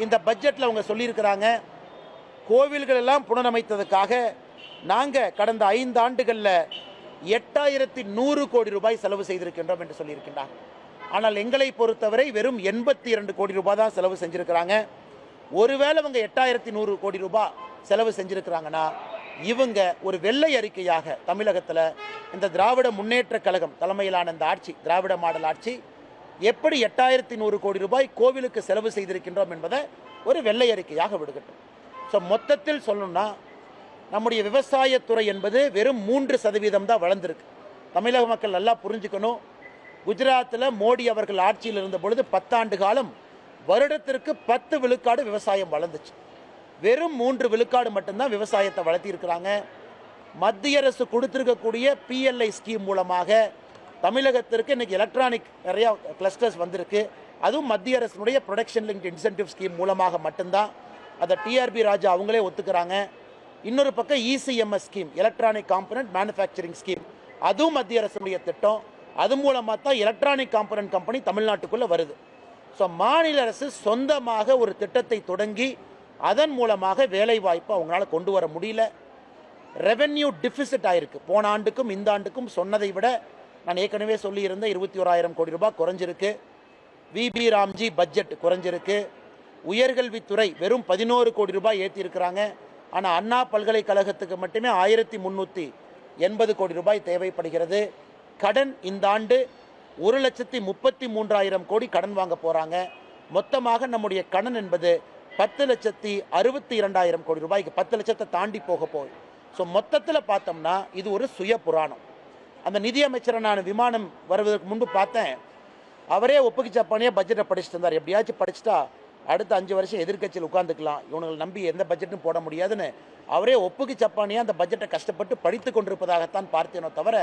இந்த பட்ஜெட்டில் அவங்க சொல்லியிருக்கிறாங்க, கோவில்கள் எல்லாம் புனரமைத்ததுக்காக நாங்கள் கடந்த 5 ஆண்டுகளில் 8100 கோடி ரூபாய் செலவு செய்திருக்கின்றோம் என்று சொல்லியிருக்கின்றார். ஆனால் எங்களை பொறுத்தவரை வெறும் 82 கோடி ரூபாய் தான் செலவு செஞ்சுருக்கிறாங்க. ஒருவேளை அவங்க 8100 கோடி ரூபாய் செலவு செஞ்சுருக்கிறாங்கன்னா இவங்க ஒரு வெள்ளை அறிக்கையாக தமிழகத்தில் இந்த திராவிட முன்னேற்ற கழகம் தலைமையிலான இந்த ஆட்சி, திராவிட மாடல் ஆட்சி எப்படி 8100 கோடி ரூபாய் கோவிலுக்கு செலவு செய்திருக்கின்றோம் என்பதை ஒரு வெள்ளை அறிக்கையாக விடுகட்டும். ஸோ மொத்தத்தில் சொல்லணும்னா நம்முடைய விவசாயத்துறை என்பது வெறும் 3% தான் வளர்ந்துருக்கு. தமிழக மக்கள் நல்லா புரிஞ்சுக்கணும். குஜராத்தில் மோடி அவர்கள் ஆட்சியில் இருந்த பொழுது 10 ஆண்டு காலம் வருடத்திற்கு 10 விழுக்காடு விவசாயம் வளர்ந்துச்சு. வெறும் 3 விழுக்காடு மட்டும்தான் விவசாயத்தை வளர்த்திருக்கிறாங்க. மத்திய அரசு கொடுத்திருக்கக்கூடிய PLI ஸ்கீம் மூலமாக தமிழகத்திற்கு இன்னைக்கு எலக்ட்ரானிக் நிறைய கிளஸ்டர்ஸ் வந்திருக்கு. அதுவும் மத்திய அரசினுடைய ப்ரொடக்ஷன் லிங்க்ட் இன்சென்டிவ் ஸ்கீம் மூலமாக மட்டும்தான். அதை TRB ராஜா அவங்களே ஒத்துக்கிறாங்க. இன்னொரு பக்கம் ECMS scheme, electronic component manufacturing scheme, அதுவும் மத்திய அரசுடைய திட்டம். அது மூலமாக தான் எலக்ட்ரானிக் காம்பனன்ட் கம்பெனி தமிழ்நாட்டுக்குள்ளே வருது. ஸோ மாநில அரசு சொந்தமாக ஒரு திட்டத்தை தொடங்கி அதன் மூலமாக வேலை வாய்ப்பு அவங்களால கொண்டு வர முடியல. ரெவென்யூ டிஃபிசிட் ஆயிருக்கு. போன ஆண்டுக்கும் இந்த ஆண்டுக்கும் சொன்னதை விட நான் ஏற்கனவே சொல்லியிருந்த 21,000 கோடி ரூபாய் குறைஞ்சிருக்கு. VB ராம்ஜி பட்ஜெட் குறைஞ்சிருக்கு. உயர்கல்வித்துறை வெறும் 11 கோடி ரூபாய் ஏற்றிருக்கிறாங்க. ஆனால் அண்ணா பல்கலைக்கழகத்துக்கு மட்டுமே 1380 கோடி ரூபாய் தேவைப்படுகிறது. கடன் இந்த ஆண்டு 1,33,000 கோடி கடன் வாங்க போகிறாங்க. மொத்தமாக நம்முடைய கடன் என்பது 10,62,000 கோடி ரூபாய்க்கு 10 லட்சத்தை தாண்டி போக போகுது. ஸோ மொத்தத்தில் பார்த்தோம்னா இது ஒரு சுய புராணம். அந்த நிதியமைச்சரை நான் விமானம் வருவதற்கு முன்பு பார்த்தேன். அவரே ஒப்புக்கு சப்பானியாக பட்ஜெட்டை படிச்சுட்டு இருந்தார். எப்படியாச்சும் படிச்சுட்டா அடுத்த 5 வருஷம் எதிர்க்கட்சியில் உட்காந்துக்கலாம், இவங்களை நம்பி எந்த பட்ஜெட்டும் போட முடியாதுன்னு அவரே ஒப்புக்கு சப்பானியாக அந்த பட்ஜெட்டை கஷ்டப்பட்டு படித்து கொண்டிருப்பதாகத்தான் பார்த்தேனோ தவிர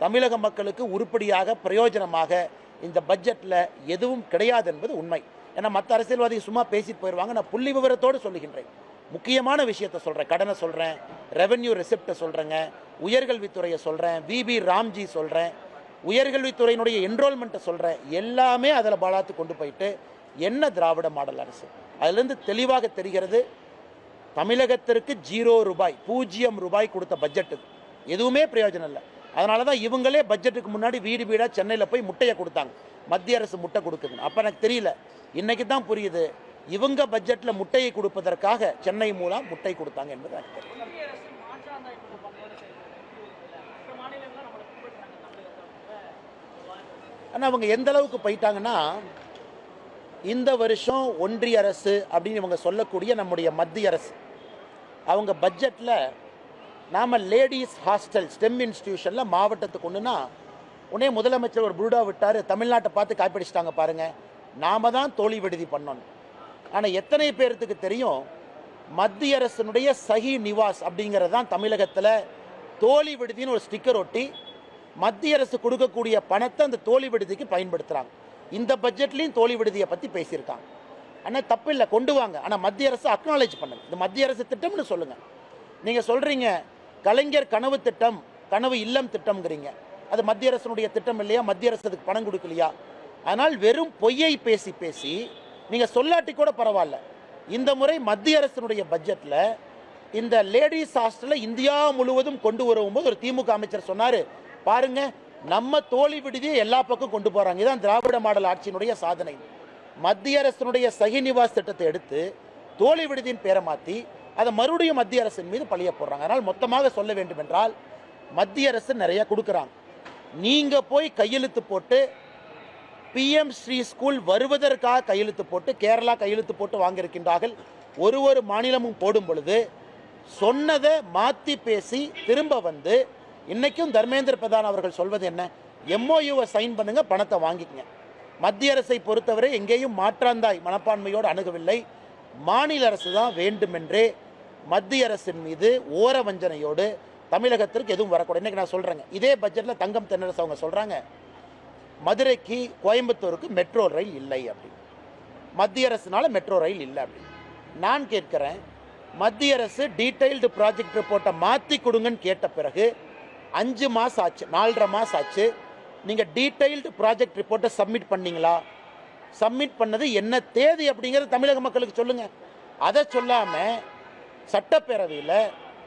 தமிழக மக்களுக்கு உருப்படியாக பிரயோஜனமாக இந்த பட்ஜெட்டில் எதுவும் கிடையாது என்பது உண்மை. ஏன்னா மற்ற அரசியல்வாதி சும்மா பேசிட்டு போயிடுவாங்க. நான் புள்ளி விவரத்தோடு சொல்லுகின்றேன். முக்கியமான விஷயத்தை சொல்கிறேன். கடனை சொல்கிறேன், ரெவென்யூ ரெசிப்டை சொல்கிறேங்க, உயர்கல்வித்துறையை சொல்கிறேன், VB ராம்ஜி சொல்கிறேன், உயர்கல்வித்துறையினுடைய என்ரோல்மெண்ட்டை சொல்கிறேன். எல்லாமே அதில் பாலாத்து கொண்டு போயிட்டு என்ன திராவிட மாடல் அரசு? அதிலிருந்து தெளிவாக தெரிகிறது தமிழகத்திற்கு 0 ரூபாய், 0 ரூபாய் கொடுத்த பட்ஜெட்டு எதுவுமே பிரயோஜனம் இல்லை. அதனால தான் இவங்களே பட்ஜெட்டுக்கு முன்னாடி வீடு வீடாக சென்னையில் போய் முட்டையை கொடுத்தாங்க. மத்திய அரசு முட்டை கொடுக்குதுன்னு. அப்போ எனக்கு தெரியல, இன்னைக்கு தான் புரியுது இவங்க பட்ஜெட்டில் முட்டையை கொடுப்பதற்காக சென்னை மூலம் முட்டை கொடுத்தாங்க என்பது எனக்கு தெரியும். ஆனால் அவங்க எந்த அளவுக்கு போயிட்டாங்கன்னா, இந்த வருஷம் ஒன்றிய அரசு அப்படின்னு இவங்க சொல்லக்கூடிய நம்முடைய மத்திய அரசு அவங்க பட்ஜெட்டில் நாம் லேடிஸ் ஹாஸ்டல் ஸ்டெம் இன்ஸ்டிடியூஷனில் மாவட்டத்துக்கு ஒன்றுனா உடனே முதலமைச்சர் ஒரு புருடா விட்டார். தமிழ்நாட்டை பார்த்து காப்பிடிச்சிட்டாங்க பாருங்கள், நாம தான் தோழி விடுதி பண்ணோம். ஆனால் எத்தனை பேர்த்துக்கு தெரியும் மத்திய அரசினுடைய சஹி நிவாஸ் அப்படிங்கிறது தான் தமிழகத்தில் தோழி விடுதின்னு ஒரு ஸ்டிக்கர் ஒட்டி மத்திய அரசு கொடுக்கக்கூடிய பணத்தை அந்த தோழி விடுதிக்கு பயன்படுத்துகிறாங்க. இந்த பட்ஜெட்லேயும் தோழி விடுதியை பற்றி பேசியிருக்காங்க. ஆனால் தப்பு இல்லை, கொண்டு வாங்க. ஆனால் மத்திய அரசு அக்னாலேஜ் பண்ணுங்க. இது மத்திய அரசு திட்டம்னு சொல்லுங்கள். நீங்கள் சொல்கிறீங்க கலைஞர் கனவு திட்டம், கனவு இல்லம் திட்டம்ங்கிறீங்க. அது மத்திய அரசினுடைய திட்டம் இல்லையா? மத்திய அரசு அதுக்கு பணம் கொடுக்கலையா? ஆனால் வெறும் பொய்யை பேசி பேசி நீங்கள் சொல்லாட்டி கூட பரவாயில்ல. இந்த முறை மத்திய அரசினுடைய பட்ஜெட்டில் இந்த லேடிஸ் ஹாஸ்டலில் இந்தியா முழுவதும் கொண்டு வரும்போது ஒரு திமுக அமைச்சர் சொன்னார், பாருங்க நம்ம தோழி விடுதியை எல்லா பக்கம் கொண்டு போகிறாங்க. இதுதான் திராவிட மாடல் ஆட்சியினுடைய சாதனை. மத்திய அரசினுடைய சஹி நிவாஸ் திட்டத்தை எடுத்து தோழி விடுதியின் பேரை மாற்றி அதை மறுபடியும் மத்திய அரசின் மீது பழிய போடுறாங்க. அதனால் மொத்தமாக சொல்ல வேண்டும் என்றால் மத்திய அரசு நிறைய கொடுக்குறாங்க. நீங்கள் போய் கையெழுத்து போட்டு PM ஸ்ரீ ஸ்கூல் வருவதற்காக கையெழுத்து போட்டு கேரளா கையெழுத்து போட்டு வாங்கியிருக்கின்றார்கள். ஒரு மாநிலமும் போடும் பொழுது சொன்னதை மாற்றி பேசி திரும்ப வந்து இன்னைக்கும் தர்மேந்திர பிரதான் அவர்கள் சொல்வது என்ன? MOUவை சைன் பண்ணுங்க, பணத்தை வாங்கிக்கங்க. மத்திய அரசை பொறுத்தவரை எங்கேயும் மாற்றாந்தாய் மனப்பான்மையோடு அணுகவில்லை. மாநில அரசு தான் வேண்டுமென்றே மத்திய அரசின் மீது ஓர வஞ்சனையோடு தமிழகத்திற்கு எதுவும் வரக்கூடாது. இன்றைக்கி நான் சொல்கிறேங்க, இதே பட்ஜெட்டில் தங்கம் தென்னரசு அவங்க சொல்கிறாங்க மதுரைக்கு கோயம்புத்தூருக்கு மெட்ரோ ரயில் இல்லை அப்படின்னு. மத்திய அரசுனால மெட்ரோ ரயில் இல்லை அப்படின்னு. நான் கேட்குறேன், மத்திய அரசு டீட்டெயில்டு ப்ராஜெக்ட் ரிப்போர்ட்டை மாற்றி கொடுங்கன்னு கேட்ட பிறகு 5 மாதம் ஆச்சு, 4.5 மாதம் ஆச்சு. நீங்கள் டீட்டெயில்டு ப்ராஜெக்ட் ரிப்போர்ட்டை சப்மிட் பண்ணிங்களா? சப்மிட் பண்ணது என்ன தேதி அப்படிங்கிறது தமிழக மக்களுக்கு சொல்லுங்க. அதை சொல்லாம சட்டப்பேரவையில்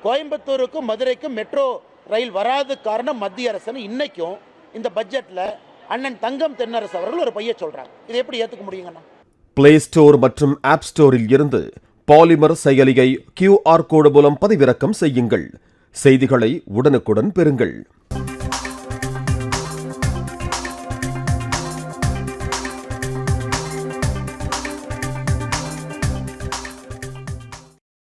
கோயம்புத்தூருக்கும் மதுரைக்கும் மெட்ரோ ரயில் வராத காரணம் மத்திய அரசுன்னு இன்னைக்கும் இந்த பட்ஜெட்ல அண்ணன் தங்கம் தென்னரசு அவர்கள் ஒரு பைய சொல்றாங்க. இதை எப்படி ஏத்துக்க முடியுங்கண்ணா? பிளே ஸ்டோர் மற்றும் ஆப் ஸ்டோரில் இருந்து பாலிமர் செயலியை QR கோடு மூலம் பதிவிறக்கம் செய்யுங்கள். செய்திகளை உடனுக்குடன் பெறுங்கள்.